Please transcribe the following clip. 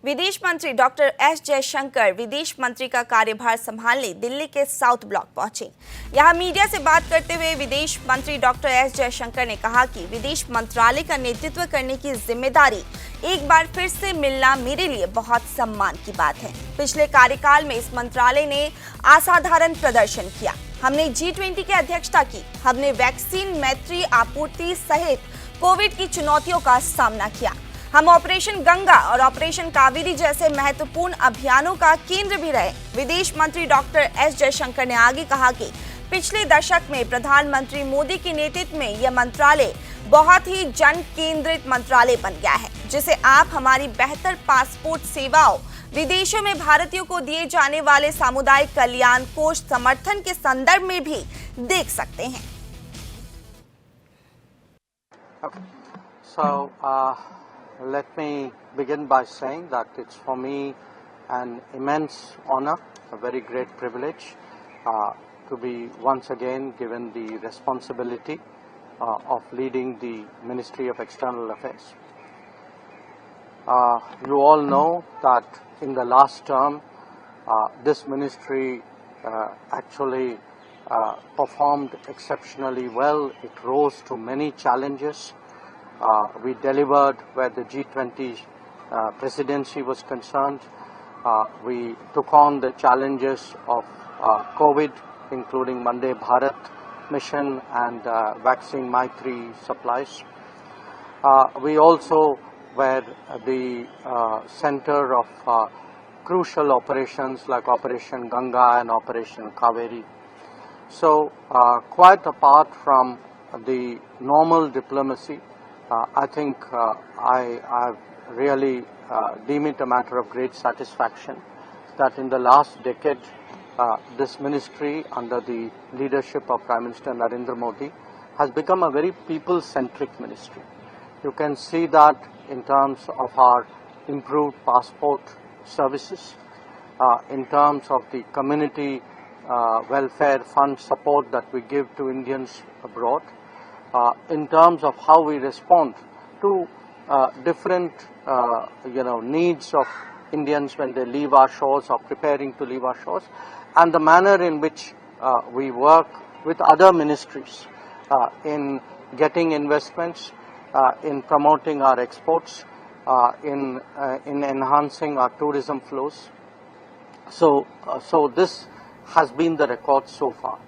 विदेश मंत्री doctor S Jaishankar विदेश मंत्री का कार्यभार संभालने दिल्ली के साउथ ब्लॉक पहुंचे। यहां मीडिया से बात करते हुए विदेश मंत्री डॉक्टर एस जयशंकर ने कहा कि विदेश मंत्रालय का नेतृत्व करने की जिम्मेदारी एक बार फिर से मिलना मेरे लिए बहुत सम्मान की बात है। पिछले कार्यकाल में इस मंत्रालय ने असाधारण प्रदर्शन किया। हमने G20 की अध्यक्षता की, हमने वैक्सीन मैत्री आपूर्ति सहित कोविड की चुनौतियों का सामना किया। हम ऑपरेशन गंगा और ऑपरेशन कावेरी जैसे महत्वपूर्ण अभियानों का केंद्र भी रहे। विदेश मंत्री डॉक्टर एस जयशंकर ने आगे कहा कि पिछले दशक में प्रधानमंत्री मोदी के नेतृत्व में यह मंत्रालय बहुत ही जन केंद्रित मंत्रालय बन गया है, जिसे आप हमारी बेहतर पासपोर्ट सेवाओं, विदेशों में भारतीयों को दिए जाने वाले सामुदायिक कल्याण कोष समर्थन के संदर्भ में भी देख सकते हैं। Let me begin by saying that it's for me an immense honor, a very great privilege to be once again given the responsibility of leading the Ministry of External Affairs. You all know that in the last term, this ministry actually performed exceptionally well. It rose to many challenges. We delivered where the G20 presidency was concerned. We took on the challenges of COVID, including Vande Bharat mission and vaccine Maitri supplies. We also were the center of crucial operations like Operation Ganga and Operation Kaveri. So quite apart from the normal diplomacy, I think I really deem it a matter of great satisfaction that in the last decade, this ministry under the leadership of Prime Minister Narendra Modi has become a very people-centric ministry. You can see that in terms of our improved passport services, in terms of the community welfare fund support that we give to Indians abroad, in terms of how we respond to different needs of Indians when they leave our shores or preparing to leave our shores, and the manner in which we work with other ministries in getting investments, in promoting our exports, in enhancing our tourism flows. So this has been the record so far.